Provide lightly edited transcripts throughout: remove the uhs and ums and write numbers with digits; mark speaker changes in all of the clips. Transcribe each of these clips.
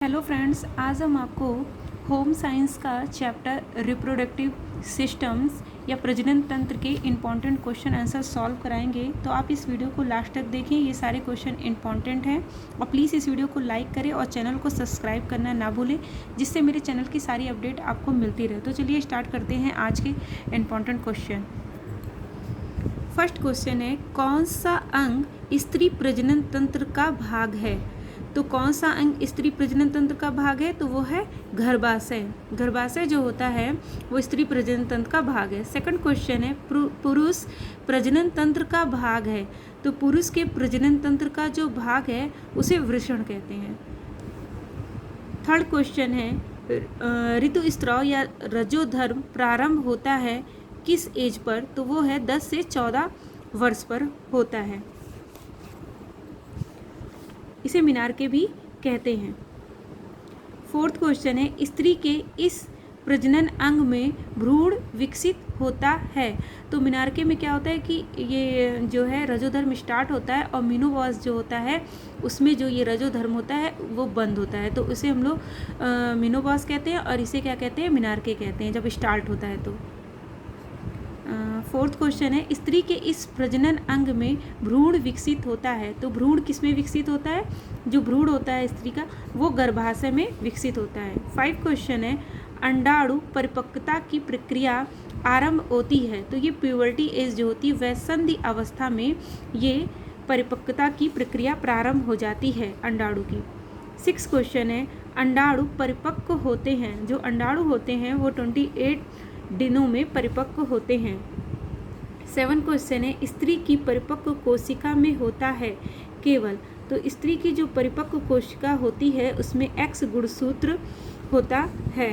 Speaker 1: Hello friends, आज हम आपको होम साइंस का चैप्टर रिप्रोडक्टिव सिस्टम्स या प्रजनन तंत्र के इम्पॉर्टेंट क्वेश्चन आंसर सॉल्व कराएंगे। तो आप इस वीडियो को लास्ट तक देखें, ये सारे क्वेश्चन इम्पॉर्टेंट हैं। और प्लीज़ इस वीडियो को लाइक करें और चैनल को सब्सक्राइब करना ना भूलें, जिससे मेरे चैनल की सारी अपडेट आपको मिलती रहे। तो चलिए स्टार्ट करते हैं आज के इम्पॉर्टेंट क्वेश्चन। फर्स्ट क्वेश्चन है, कौन सा अंग स्त्री प्रजनन तंत्र का भाग है? तो कौन सा अंग स्त्री प्रजनन तंत्र का भाग है? तो वो है गर्भाशय। गर्भाशय जो होता है वो स्त्री प्रजनन तंत्र का भाग है। सेकंड क्वेश्चन है, पुरुष प्रजनन तंत्र का भाग है। तो पुरुष के प्रजनन तंत्र का जो भाग है उसे वृषण कहते हैं। थर्ड क्वेश्चन है, ऋतुस्राव या रजोधर्म प्रारंभ होता है किस एज पर? तो वो है 10 से 14 वर्ष पर होता है। इसे मीनार के भी कहते हैं। फोर्थ क्वेश्चन है, स्त्री के इस प्रजनन अंग में भ्रूण विकसित होता है। तो मीनार के में क्या होता है कि ये जो है रजोधर्म स्टार्ट होता है और मीनोपॉज जो होता है उसमें जो ये रजोधर्म होता है वो बंद होता है। तो इसे हम लोग मीनोपॉज कहते हैं और इसे क्या कहते हैं? मीनार के कहते हैं, जब स्टार्ट होता है तो। फोर्थ क्वेश्चन है, स्त्री के इस प्रजनन अंग में भ्रूण विकसित होता है। तो भ्रूण किस में विकसित होता है? जो भ्रूण होता है स्त्री का वो गर्भाशय में विकसित होता है। 5 क्वेश्चन है, अंडाणु परिपक्वता की प्रक्रिया आरंभ होती है। तो ये प्यूबर्टी एज जो होती है वयस्संधि अवस्था में ये परिपक्वता की प्रक्रिया प्रारंभ हो जाती है अंडाणु की। 6 क्वेश्चन है, अंडाणु परिपक्व होते हैं। जो अंडाणु होते हैं वो 28 दिनों में परिपक्व होते हैं। 7 क्वेश्चन है, स्त्री की परिपक्व कोशिका में होता है केवल। तो स्त्री की जो परिपक्व कोशिका होती है उसमें X गुणसूत्र होता है।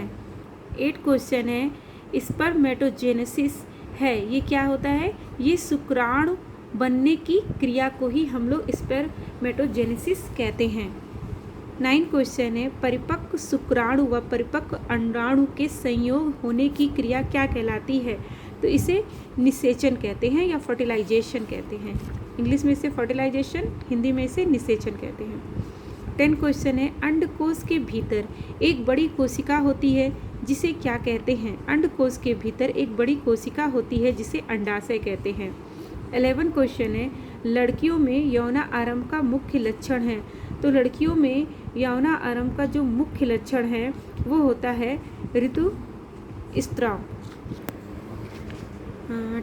Speaker 1: 8 क्वेश्चन है, स्पर्मेटोजेनेसिस है, ये क्या होता है? ये शुक्राणु बनने की क्रिया को ही हम लोग स्पर्मेटोजेनेसिस कहते हैं। 9 क्वेश्चन है, परिपक्व शुक्राणु व परिपक्व अंडाणु के संयोग होने की क्रिया क्या कहलाती है? तो इसे निषेचन कहते हैं या फर्टिलाइजेशन कहते हैं। इंग्लिश में इसे फर्टिलाइजेशन, हिंदी में इसे निषेचन कहते हैं। 10 क्वेश्चन है, अंडकोश के भीतर एक बड़ी कोशिका होती है जिसे क्या कहते हैं? अंडकोश के भीतर एक बड़ी कोशिका होती है जिसे अंडाशय कहते हैं। 11 क्वेश्चन है, लड़कियों में यौन आरंभ का मुख्य लक्षण है। तो लड़कियों में यौन आरंभ का जो मुख्य लक्षण है वो होता है ऋतुस्राव।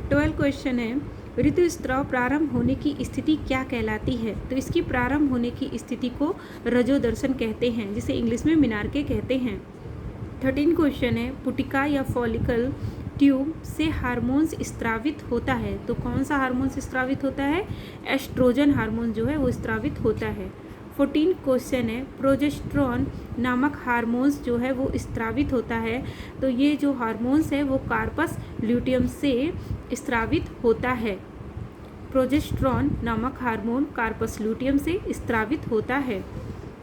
Speaker 1: 12 क्वेश्चन है, ऋतुस्राव प्रारंभ होने की स्थिति क्या कहलाती है? तो इसकी प्रारंभ होने की स्थिति को रजोदर्शन कहते हैं, जिसे इंग्लिश में मीनार के कहते हैं। 13 क्वेश्चन है, पुटिका या फॉलिकल ट्यूब से हार्मोन्स स्त्रावित होता है। तो कौन सा हार्मोन्स स्त्रावित होता है? एस्ट्रोजन हार्मोन जो है वो स्त्रावित होता है। 14 क्वेश्चन है, प्रोजेस्टेरॉन नामक हार्मोन्स जो है वो स्त्रावित होता है। तो ये जो हार्मोन्स है वो कार्पस ल्यूटियम से स्त्रावित होता है। प्रोजेस्टेरॉन नामक हार्मोन कार्पस ल्यूटियम से स्त्रावित होता है।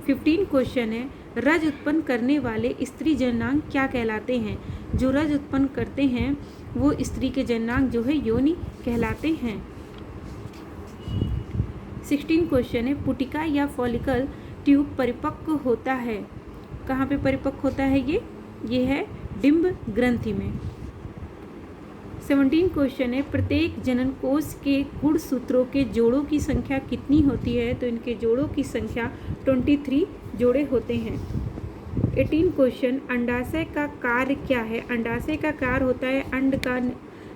Speaker 1: 15 क्वेश्चन है, रज उत्पन्न करने वाले स्त्री जननांग क्या कहलाते हैं? जो रज उत्पन्न करते हैं वो स्त्री के जननांग जो है योनि कहलाते हैं। 16 क्वेश्चन है, पुटिका या फॉलिकल ट्यूब परिपक्व होता है। कहाँ पे परिपक्व होता है? ये है डिंब ग्रंथि में। 17 क्वेश्चन है, प्रत्येक जनन कोष के गुणसूत्रों के जोड़ों की संख्या कितनी होती है? तो इनके जोड़ों की संख्या 23 जोड़े होते हैं। 18 क्वेश्चन, अंडाशय का कार्य क्या है? अंडाशय का कार्य होता है अंड का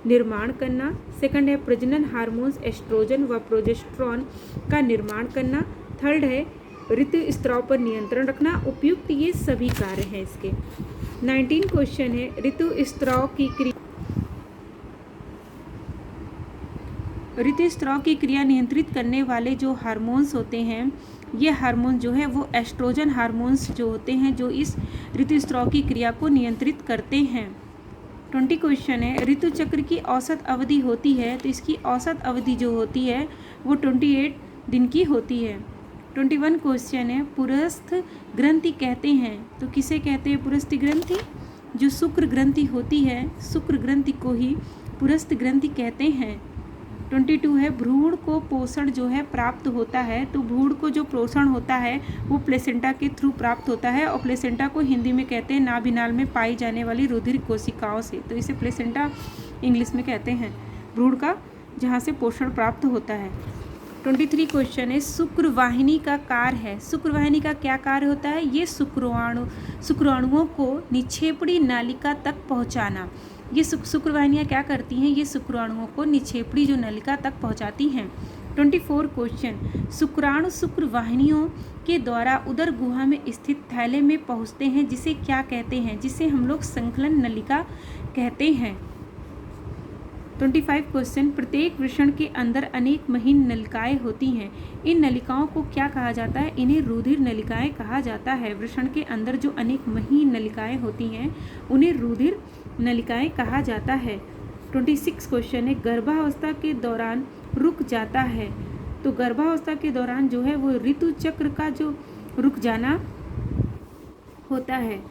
Speaker 1: निर्माण करना। सेकंड है, प्रजनन हार्मोन्स एस्ट्रोजन व प्रोजेस्टेरॉन का निर्माण करना। थर्ड है, ऋतुस्राव पर नियंत्रण रखना। उपयुक्त ये सभी कार्य हैं इसके। 19 क्वेश्चन है, ऋतुस्राव की क्रिया नियंत्रित करने वाले जो हार्मोन्स होते हैं, ये हार्मोन जो है वो एस्ट्रोजन हार्मोन्स जो होते हैं जो इस ऋतुस्राव की क्रिया को नियंत्रित करते हैं। 20 क्वेश्चन है, ऋतु चक्र की औसत अवधि होती है। तो इसकी औसत अवधि जो होती है वो 28 दिन की होती है। 21 क्वेश्चन है, पुरस्थ ग्रंथि कहते हैं। तो किसे कहते हैं पुरस्थ ग्रंथि? जो शुक्र ग्रंथि होती है, शुक्र ग्रंथि को ही पुरस्थ ग्रंथि कहते हैं। 22 है भ्रूण को पोषण जो है प्राप्त होता है, तो भ्रूण को जो पोषण होता है वो प्लेसेंटा के थ्रू प्राप्त होता है, और प्लेसेंटा को हिंदी में कहते हैं नाभिनाल में पाई जाने वाली रुधिर कोशिकाओं से, तो इसे प्लेसेंटा इंग्लिश में कहते हैं भ्रूण का जहाँ से पोषण प्राप्त होता है। 23 क्वेश्चन है शुक्रवाहिनी का कार्य है। शुक्रवाहिनी का क्या कार्य होता है? ये शुक्राणुओं को निक्षेपणी नालिका तक पहुंचाना। ये शुक्रवाहिनियाँ क्या करती हैं? ये शुक्राणुओं को निक्षेपणी जो नलिका तक पहुंचाती हैं। 24 क्वेश्चन शुक्राणु शुक्रवाहिनियों के द्वारा उदर गुहा में स्थित थैले में पहुंचते हैं, जिसे क्या कहते हैं? जिसे हम लोग संकलन नलिका कहते हैं। 25 क्वेश्चन प्रत्येक वृषण के अंदर अनेक महीन नलिकाएं होती हैं, इन नलिकाओं को क्या कहा जाता है? इन्हें रुधिर नलिकाएं कहा जाता है। वृषण के अंदर जो अनेक महीन नलिकाएं होती हैं उन्हें रुधिर नलिकाएं कहा जाता है। 26 क्वेश्चन है गर्भावस्था के दौरान रुक जाता है, तो गर्भावस्था के दौरान जो है वो ऋतु चक्र का जो रुक जाना होता है।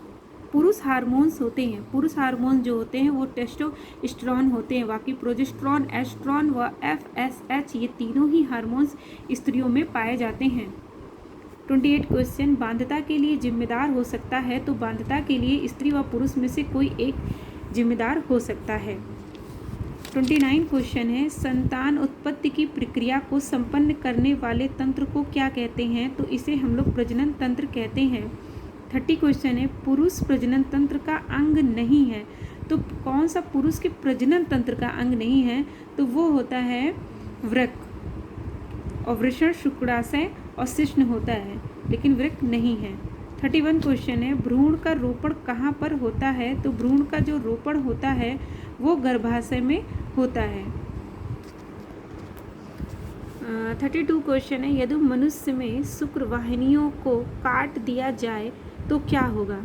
Speaker 1: पुरुष हार्मोन्स होते हैं, पुरुष हार्मोन जो होते हैं वो टेस्टोस्टेरोन होते हैं, बाकी प्रोजेस्टेरोन, एस्ट्रोन व FSH ये तीनों ही हार्मोन्स स्त्रियों में पाए जाते हैं। 28 क्वेश्चन बाध्यता के लिए जिम्मेदार हो सकता है, तो बाध्यता के लिए स्त्री व पुरुष में से कोई एक जिम्मेदार हो सकता है। 29 क्वेश्चन है संतान उत्पत्ति की प्रक्रिया को संपन्न करने वाले तंत्र को क्या कहते हैं? तो इसे हम लोग प्रजनन तंत्र कहते हैं। 30 क्वेश्चन है पुरुष प्रजनन तंत्र का अंग नहीं है, तो कौन सा पुरुष के प्रजनन तंत्र का अंग नहीं है? तो वो होता है वृक्क, और वृषण, शुक्राशय और शिश्न होता है, लेकिन वृक्क नहीं है। 31 क्वेश्चन है भ्रूण का रोपण कहाँ पर होता है? तो भ्रूण का जो रोपण होता है वो गर्भाशय में होता है। 32 क्वेश्चन है यदि मनुष्य में शुक्रवाहिनियों को काट दिया जाए तो क्या होगा?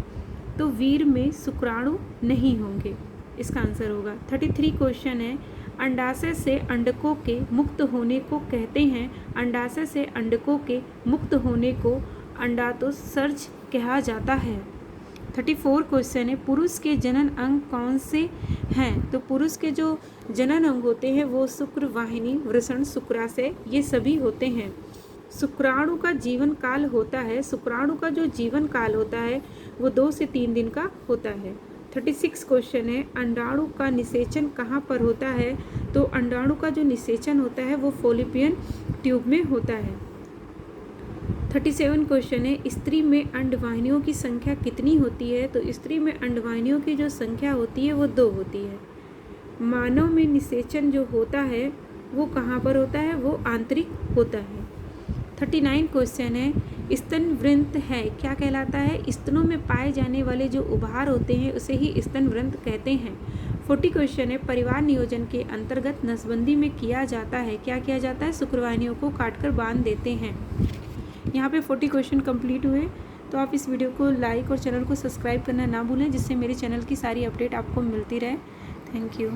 Speaker 1: तो वीर में शुक्राणु नहीं होंगे, इसका आंसर होगा। 33 क्वेश्चन है अंडाशय से अंडकों के मुक्त होने को कहते हैं, अंडाशय से अंडकों के मुक्त होने को अंडातोत्सर्ज कहा जाता है। 34 क्वेश्चन है पुरुष के जनन अंग कौन से हैं? तो पुरुष के जो जनन अंग होते हैं वो शुक्रवाहिनी, वृषण, शुक्राशय ये सभी होते हैं। शुक्राणु का जीवन काल होता है, शुक्राणु का जो जीवन काल होता है वो 2 से 3 दिन का होता है। 36 क्वेश्चन है अंडाणु का निषेचन कहाँ पर होता है? तो अंडाणु का जो निषेचन होता है वो फॉलिपियन ट्यूब में होता है। 37 क्वेश्चन है स्त्री में अंडवाहिनियों की संख्या कितनी होती है? तो स्त्री में अंडवाहिनियों की जो संख्या होती है वो 2 होती है। मानव में निषेचन जो होता है वो कहाँ पर होता है? वो आंतरिक होता है। 39 क्वेश्चन है स्तन वृंत है क्या कहलाता है? स्तनों में पाए जाने वाले जो उभार होते हैं उसे ही स्तन वृंत कहते हैं। 40 क्वेश्चन है परिवार नियोजन के अंतर्गत नसबंदी में किया जाता है, क्या किया जाता है? शुक्रवाहिनियों को काटकर बांध देते हैं। यहाँ पे 40 क्वेश्चन कंप्लीट हुए, तो आप इस वीडियो को लाइक और चैनल को सब्सक्राइब करना ना भूलें, जिससे मेरे चैनल की सारी अपडेट आपको मिलती रहे। Thank you.